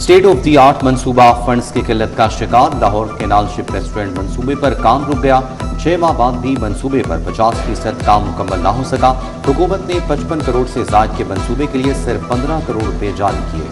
State of the art मंसूबा funds की किल्लत का शिकार। लाहौर केनाल शिप रेस्टोरेंट मंसूबे पर काम रुक गया। 6 माह बाद भी मंसूबे पर 50% काम मुकम्मल ना हो सका। हुकूमत ने 55 करोड़ से ज़ायद के मंसूबे के लिए सिर्फ 15 करोड़ रुपए जारी किए।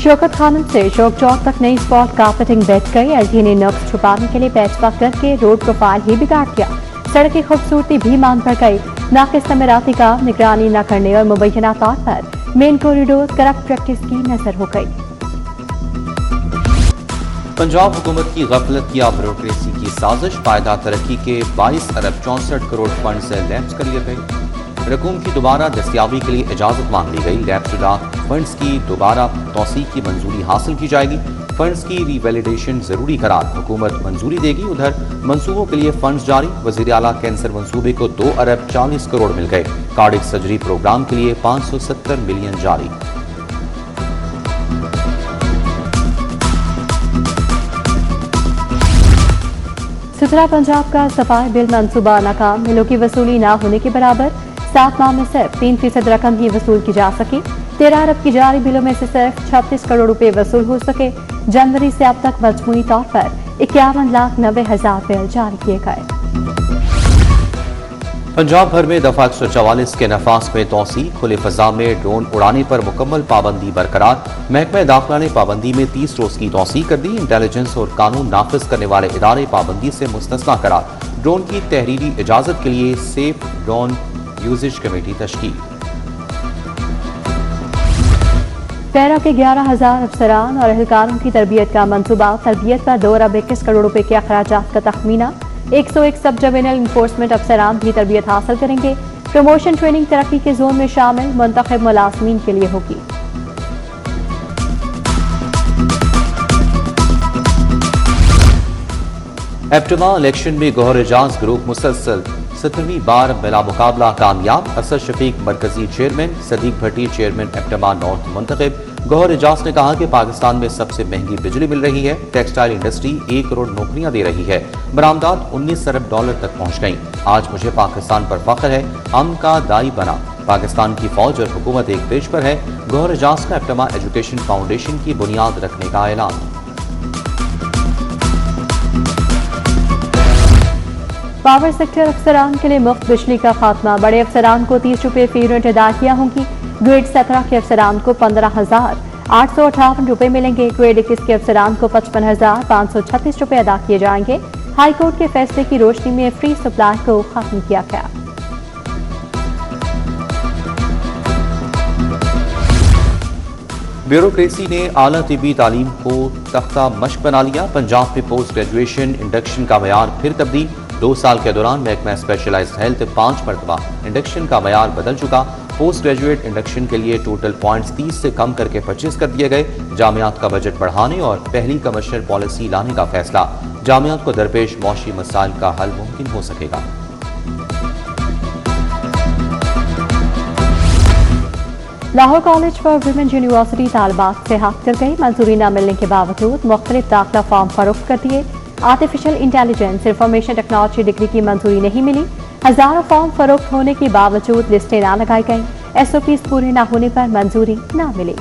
शौकत खानम से शौक चौक तक नई स्पॉट कारपेटिंग बैठ गई। एलटी ने नक्श छुपाने के लिए पैच वर्क करके रोड प्रोफाइल ही बिगाड़ दिया। सड़क की खूबसूरती भी मान पड़ गई। नाकिस तमीराती काम निगरानी न करने और मुबैना तौर पर मेन कॉरिडोर करप्ट प्रैक्टिस की नजर हो गई। पंजाब हुकूमत की गफलत या ब्यूरोक्रेसी की साजिश। पायदा तरक्की के 22 अरब 64 करोड़ फंड से लैप्स कर लिए गए। रकूम की दोबारा दस्तियाबी के लिए इजाजत मांग ली गई। लैप्स शुदा फंड्स की दोबारा तौसीक की मंजूरी हासिल की जाएगी। फंड्स की रिवैलिडेशन जरूरी करार हुकूमत मंजूरी देगी। उधर मंसूबों के लिए फंड्स जारी। वजीर आला कैंसर मंसूबे को 2 अरब 40 करोड़ मिल गए। कार्डिक सर्जरी प्रोग्राम के लिए 570 मिलियन जारी। सुथरा पंजाब का सफाई बिल मंसूबा नाकाम। मिलों की वसूली न होने के बराबर। 7 माह में सिर्फ 3% रकम ही वसूल की जा सकी। 13 अरब की जारी बिलों में से सिर्फ 36 करोड़ रुपए वसूल हो सके। जनवरी से अब तक मजमूई तौर पर 51,90,000 बिल जारी किए गए। पंजाब भर में दफा 144 के नफाज में तौसीक। खुले फजा में ड्रोन उड़ाने पर मुकम्मल पाबंदी बरकरार। महकमा दाखिला ने पाबंदी में 30 रोज की तौसीक कर दी। इंटेलिजेंस और कानून नाफिज करने वाले इदारे पाबंदी से मुस्तस्ना करार। ड्रोन की तहरीरी इजाजत के लिए सेफ ड्रोन यूजेज कमेटी तश्कील। पैरा के 11,000 अफसरान और एहलकारों की तरबियत का मंसूबा। तरबियत पर 2 अरब 21 करोड़ रुपए के अखराजात का तखमीना। 101 सब डिविजनल इंफोर्समेंट अफसरान भी तरबियत हासिल करेंगे। प्रमोशन ट्रेनिंग तरक्की के जोन में शामिल मुंतखब मुलाजमीन के लिए होगी। एप्टमा इलेक्शन में गौहर एजाज ग्रुप मुसलसल 17वीं बार मिला मुकाबला कामयाब। असद शफीक मरकजी chairman, Sadiq Bhatti chairman APTMA north मुंतखब। गौहर एजाज ने कहा कि पाकिस्तान में सबसे महंगी बिजली मिल रही है। टेक्सटाइल इंडस्ट्री 1 करोड़ नौकरियां दे रही है। बरामदात 19 अरब डॉलर तक पहुंच गई। आज मुझे पाकिस्तान पर फख्र है। अमन का दाई बना। पाकिस्तान की फौज और हुकूमत एक पेज पर है। गौहर एजाज का एप्टमा एजुकेशन फाउंडेशन की बुनियाद रखने का ऐलान। पावर सेक्टर अफसरान के लिए मुफ्त बिजली का खात्मा। बड़े अफसरान को 30 रुपए फी यूनिट अदा किया होंगी। ग्रेड 17 के अफसरान को 15,858 रुपए मिलेंगे। ग्रेड 21 के अफसरान को 55,536 रुपए अदा किए जाएंगे। हाईकोर्ट के फैसले की रोशनी में फ्री सप्लाई को खत्म किया गया। ब्यूरोक्रेसी ने आला तिब्बी तालीम को तख्ता मश्क बना लिया। पंजाब में पोस्ट ग्रेजुएशन इंडक्शन का मयार फिर तब्दील। 2 साल के दौरान महकमा स्पेशलाइज्ड हेल्थ 5 मरतबा इंडक्शन का मयार बदल चुका। पोस्ट ग्रेजुएट इंडक्शन के लिए टोटल पॉइंट्स 30 से कम करके 25 कर दिए गए। जामियात का बजट बढ़ाने और पहली कमर्शियल पॉलिसी लाने का फैसला। जामियात को दरपेश मौशी मसाइल का हल मुमकिन हो सकेगा। Lahore college for women university तालबात से हक कर गई। मंजूरी न मिलने के बावजूद मुख्तलिफ दाखिला फॉर्म फरोख्त कर दिए। Artificial intelligence information technology degree की मंजूरी नहीं मिली। हजारों फॉर्म फरोख्त होने के बावजूद लिस्टें न लगाई गई। SOPs पूरे न होने पर मंजूरी न मिली।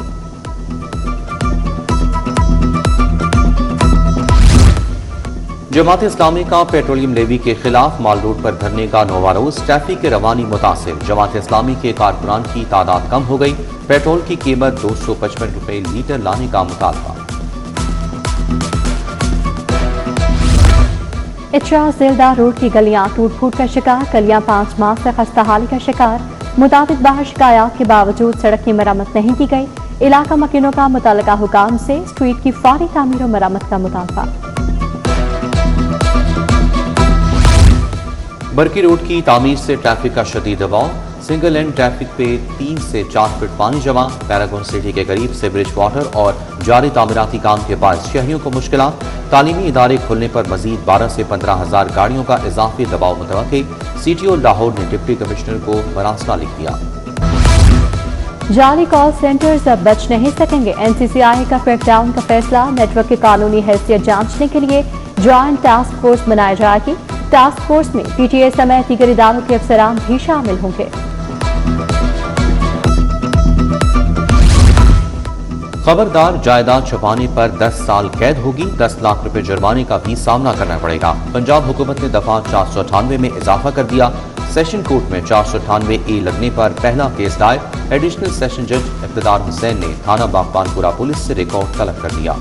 जमात इस्लामी का पेट्रोलियम लेवी के खिलाफ माल रोड पर धरने का 9वां रोज। ट्रैफिक की रवानी मुतासिर। जमात इस्लामी के कारकुनान की तादाद कम हो गई। पेट्रोल की कीमत 255 रुपए लीटर लाने का मुतालबा। इचरा जिलदार रोड की गलियां टूट फूट का शिकार। गलियां 5 माह से खस्ताहाली का शिकार। मुताबिक बाहर शिकायत के बावजूद सड़क की मरम्मत नहीं की गई। इलाका मकीनों का मुतल्लिका हुकाम से स्ट्रीट की फौरी तामीर और मरम्मत का मुतालबा। बरकी रोड की तामीर से ट्रैफिक का शदीद दबाव। सिंगल लेन ट्रैफिक पे 3 से 4 फीट पानी जमा। पैरागॉन सिटी के करीब से ब्रिज वाटर और जारी तामीराती काम के बाद शहरियों को मुश्किलात। तालीमी इदारे खुलने पर मजीद 12 से 15,000 गाड़ियों का इजाफी दबाव मुतवक्की। CTO लाहौर ने डिप्टी कमिश्नर को मरासला लिख दिया। जाली कॉल सेंटर्स अब बच नहीं सकेंगे। NCCI का क्रैकडाउन का फैसला। नेटवर्क की कानूनी हैसियत जांचने के लिए ज्वाइंट टास्क फोर्स बनाई जाएगी। टास्क फोर्स में PTA समेत दीगर इदारों के अफसरान भी शामिल होंगे। खबरदार जायदाद छुपाने पर 10 साल कैद होगी, 10 लाख रुपए जुर्माने का भी सामना करना पड़ेगा। पंजाब हुकूमत ने दफा 498 में इजाफा कर दिया। सेशन कोर्ट में 498A लगने पर पहला केस दायर। एडिशनल सेशन जज इक़्तिदार हुसैन ने थाना बागबानपुरा पुलिस से रिकॉर्ड तलब कर दिया।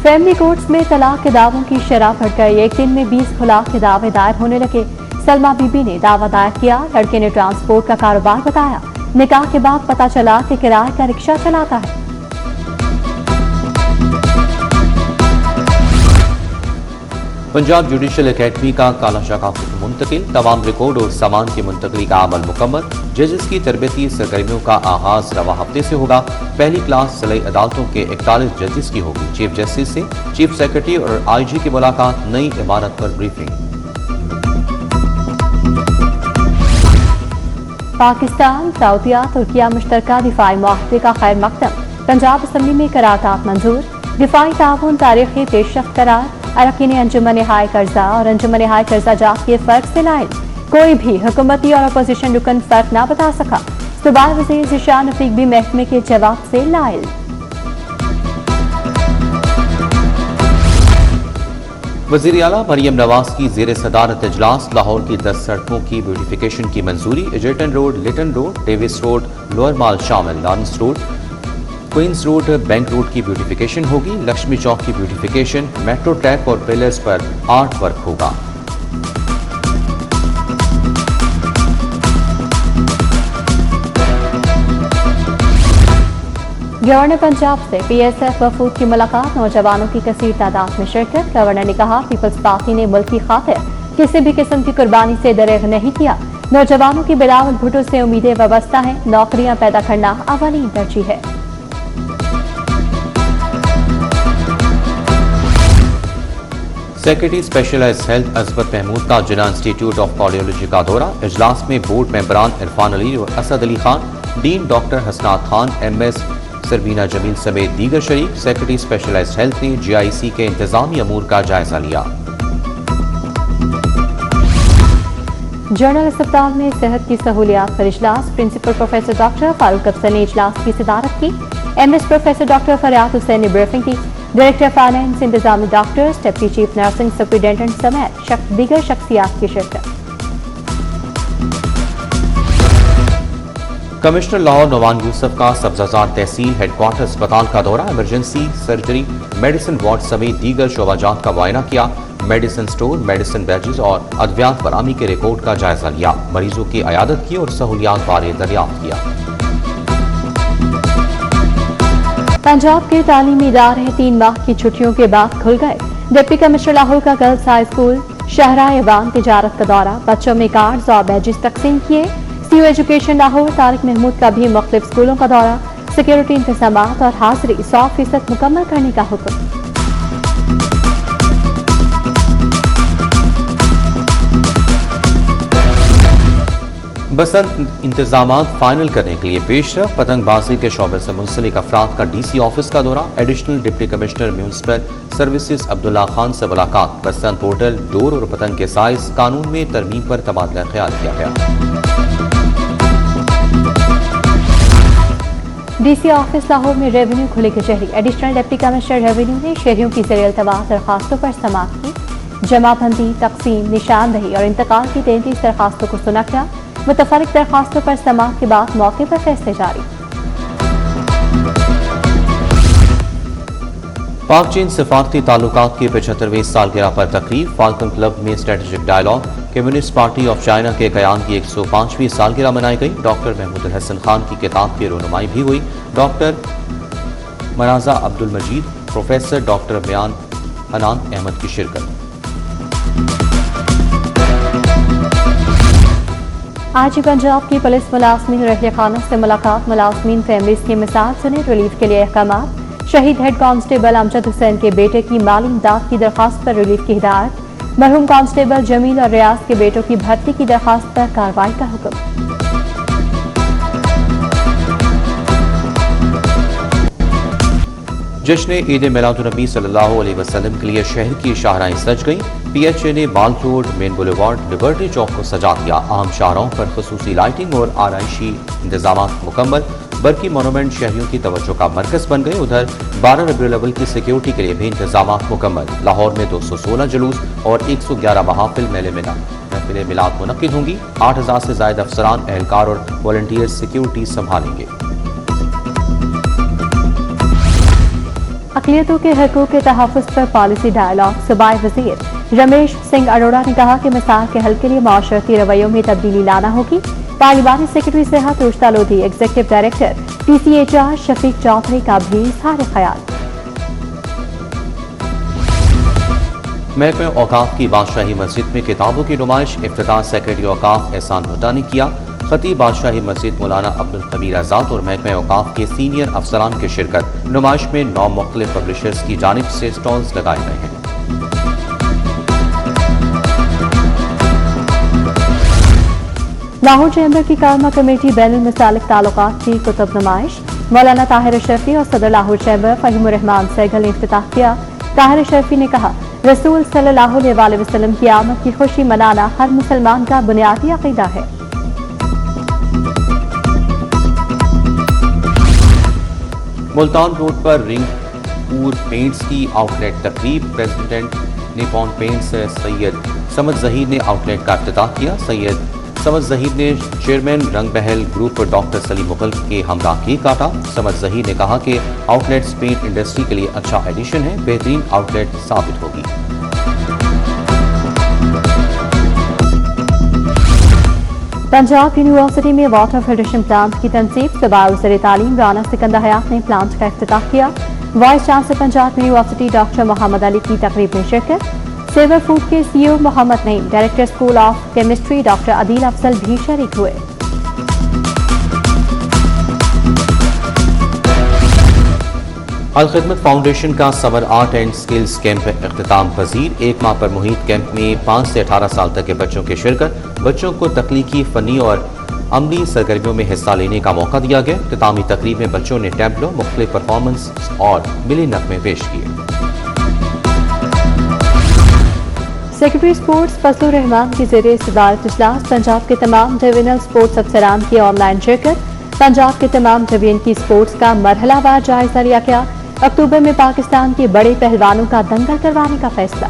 फैमिली कोर्ट्स में तलाक के दावों की शरह बढ़ गई। एक दिन में 20 खुलाक के दावे दायर होने लगे। सलमा बीबी ने दावा दायर किया। लड़के ने ट्रांसपोर्ट का कारोबार बताया। निकाह के बाद पता चला कि किराए का रिक्शा चलाता है। पंजाब जुडिशल एकेडमी का काला शाखा मुंतकिल। तमाम रिकॉर्ड और सामान की मुंतकली का अमल मुकम्मल। जजेस की तरबियती सरगर्मियों का आगाज रवा हफ्ते से होगा। पहली क्लास जिला अदालतों के 41 जजेस की होगी। चीफ जस्टिस से चीफ सेक्रेटरी और IG की मुलाकात। नई इमारत पर ब्रीफिंग। पाकिस्तान सऊदीया तुर्किया मुश्तरका दिफाई मुआहदे का खैर मकदम। पंजाब असम्बली में करारदाद मंजूर। दिफाई ताउन तारीखी पेशरफ्त करार। अरकान अंजुमन हाई कर्जा और अंजुमन हाई कर्जा जात के फर्क से लाइल। कोई भी हुकूमती और अपोजिशन रुकन फर्क न बता सका। सूबाई वज़ीर ज़िशान रफ़ीक भी महकमे के जवाब से लाइल। वज़ीर आला मरियम नवाज की ज़ेर सदारत इजलास। लाहौर की 10 सड़कों की ब्यूटिफिकेशन की मंजूरी। Egerton road, Lytton road, Davis road, lower mall शामिल, Lawrence road, Queens road, bank road की ब्यूटिफिकेशन होगी। लक्ष्मी चौक की ब्यूटिफिकेशन। मेट्रो ट्रैक और पिलर्स पर आर्ट वर्क होगा। गवर्नर पंजाब से PSF वफूद की मुलाकात। नौजवानों की कसीर तादाद में शिरकत। गवर्नर ने कहा पीपल्स पार्टी ने मुल्क की खातिर किसी भी किस्म की कुर्बानी से दरेग नहीं किया। नौजवानों की बिलावल भुट्टो से उम्मीदें वाबस्ता हैं। नौकरियां पैदा करना अवलीन तरजीह है। सेक्रेटरी स्पेशलाइज्ड हेल्थ अजमत महमूद का जिला इंस्टीट्यूट ऑफ कार्डियोलॉजी का दौरा। इजलास में बोर्ड मेंबरान इरफान अली और असद अली खान, डीन डॉक्टर हसनात खान, MS सरबीना जमील समेत दीगर शरीक। सेक्रेटरी स्पेशलाइज्ड हेल्थ ने GIC के इंतजामी अमूर का जायजा लिया। जनरल अस्पताल में सेहत की सहूलियात पर इजलास। प्रिंसिपल प्रोफेसर डॉक्टर फारूक अफसर ने इजलास की सदारत की। MS प्रोफेसर डॉक्टर फरियाद हुसैन ने ब्रीफिंग की। डायरेक्टर फाइनेंस, इंतजामी doctors, deputy chief nursing superintendent समेत दीगर शख्सियात की शिरकत। कमिश्नर लाहौर नवान यूसुफ का सब्जाजार तहसील हेडक्वार्टर अस्पताल का दौरा। इमरजेंसी, सर्जरी, मेडिसिन वार्ड समेत दीगर शोबाजात का मुआयना किया। मेडिसिन स्टोर, मेडिसिन बैजेस और अद्वियात फराहमी के रिकॉर्ड का जायजा लिया। मरीजों की अयादत की और सहूलियात बारे दरियाफ्त किया। पंजाब के तालीमी इदारे 3 माह की छुट्टियों के बाद खुल गए। डिप्टी कमिश्नर लाहौर का गर्ल्स हाई स्कूल शहराए अवान तिजारत का दौरा। बच्चों में कार्ड्स और बैजेस तकसीम किए। CU एजुकेशन लाहौर तारिक महमूद का भी मुख्तलिफ स्कूलों का दौरा। सिक्योरिटी इंतजामात और हाजिरी 100% मुकम्मल करने का हुक्म। बसंत इंतजामात फाइनल करने के लिए पेशरफ। पतंगबाजी के शोबे से मुंसलिक अफराद का DC ऑफिस का दौरा। Additional deputy commissioner municipal services Abdullah Khan से मुलाकात। बसंत पोर्टल, डोर और पतंग के साइज कानून में तरमीम पर तबादला ख्याल किया गया। DC ऑफिस लाहौर में रेवेन्यू खुली कचहरी। एडिशनल डिप्टी कमिश्नर रेवेन्यू ने शहरियों की ज़ेर इल्तवा दरखास्तों पर समाअत की। जमाबंदी, तकसीम, निशानदही और इंतकाल की 33 दरखास्तों को सुना गया। मुतफरिक दरखास्तों पर समाअत के बाद मौके पर फैसले जारी। पाक चीन सिफारती ताल्लुकात की 75वीं सालगिरह पर तकरीब। फाल्कन क्लब में strategic dialogue. Communist Party of China के क़याम की 105वीं सालगिरह मनाई गई। डॉक्टर महमूद हसन खान की किताब की रोनुमाई भी हुई। डॉक्टर मनाजा अब्दुल मजीद, प्रोफेसर डॉक्टर बयान अनान अहमद की शिरकत। आज पंजाब की पुलिस मुलाजमीन रहले खानों से मुलाकात। मुलाजमीन फैमिलीज की मिसाल सुने। रिलीफ के लिए अहकाम। शहीद हेड कांस्टेबल अमजद हुसैन के बेटे की माली इमदाद की दरखास्त पर रिलीफ की हिदायत। मरहूम कांस्टेबल जमील और रियाज के बेटों की भर्ती की दरखास्त पर कार्रवाई का हुक्म। जश्न ईद मिलादुन्नबी सल्लल्लाहु अलैहि वसल्लम के लिए शहर की शाहराएं सज गईं। PHA ने बाल रोड, मेन बुलेवार्ड, लिबर्टी चौक को सजा दिया। आम शाहराओं पर खुसूसी लाइटिंग और आराइशी इंतजाम मुकम्मल। बरकी मोनूमेंट शहरियों की तवज्जो का मरकज बन गए। उधर 12 रबीउल अव्वल की सिक्योरिटी के लिए भी इंतजाम मुकम्मल। लाहौर में 216 जुलूस और 111 महाफिल महफिल मिलाद मुनक्किद होंगी। 8000 से ज्यादा अफसरान, एहलकार और वॉलंटियर सिक्योरिटी संभालेंगे। अक़लियतों के हकूक़ के तहफ़्फ़ुज़ पर पॉलिसी डायलॉग। सूबाई वज़ीर रमेश सिंह अरोड़ा ने कहा कि मसाइल के हल के लिए माशरती रवैयों में तब्दीली लाना होगी। पार्लिमानी सेक्रेटरी सेहत Rushda Lodhi, executive director PCHR Shafiq Chaudhry का भी इज़हार ख्याल। महकमे औकाफ की बादशाही मस्जिद में किताबों की नुमाइश। इफ्तिताह सेक्रेटरी औकाफ एहसान भट्टा ने किया। खतीब बादशाही मस्जिद मौलाना अब्दुल कबीर आजाद और महकमे औकाफ के सीनियर अफसरान की शिरकत। नुमाइश में 9 मुख्तलिफ पब्लिशर्स की जानिब से स्टॉल्स लगाए गए हैं। लाहौर चैम्बर की कारमा कमेटी बैनुल मुसालिक ताल्लुकात की कुतुब नुमाइश। मौलाना ताहिर अशरफी और सदर लाहौर चैम्बर फ़हीमुर रहमान सहगल ने इफ्तिताह किया। ताहिर अशरफी ने कहा, रसूल सल्लल्लाहु अलैहि वसल्लम की आमद की खुशी मनाना हर मुसलमान का बुनियादी अक़ीदा है। मुल्तान रोड पर रिंगपुर पेंट्स की आउटलेट तकरीब। President Nippon paints Syed Samad Zaheer ने आउटलेट का इफ्तिताह किया। सैयद समद ज़हीर ने चेयरमैन रंग बहल ग्रुप डॉक्टर सलीम मुगल के हमरा केक काटा। समद ज़हीर ने कहा कि आउटलेट्स पेंट इंडस्ट्री के लिए अच्छा एडिशन है, बेहतरीन आउटलेट साबित होगी। पंजाब यूनिवर्सिटी में वाटर फिल्ट्रेशन प्लांट की तनसीब। सूबाई वज़ीर तालीम राना सिकंदर हयात ने प्लांट का इफ्तिताह किया। Vice chancellor Punjab university doctor Mohammad Ali की तकरीब में शिरकत। सेवर फूड के CEO Mohammad Naeem, director school of chemistry doctor Adeel Afzal भी शरीक हुए। अल खिदमत फाउंडेशन का summer art and skills camp इख्तिताम पजीर। 1 माह पर मुहित कैंप में 5 से 18 साल तक के बच्चों की शिरकत। बच्चों को तख्लीकी, फनी और अमली सरगर्मियों में हिस्सा लेने का मौका दिया गया। इख्तितामी तकरीब में बच्चों ने टैब्लो, मुख्तलिफ परफॉर्मेंस और मिली नगमे पेश किए। सेक्रेटरी स्पोर्ट्स फजलुर रहमान की ज़ेरे सदारत इजलास। पंजाब के तमाम डिवीजनल स्पोर्ट्स अफसरान की ऑनलाइन शिरकत। पंजाब के तमाम डिवीजन की स्पोर्ट्स का मरहलावार जायजा लिया गया। अक्टूबर में पाकिस्तान के बड़े पहलवानों का दंगल करवाने का फैसला।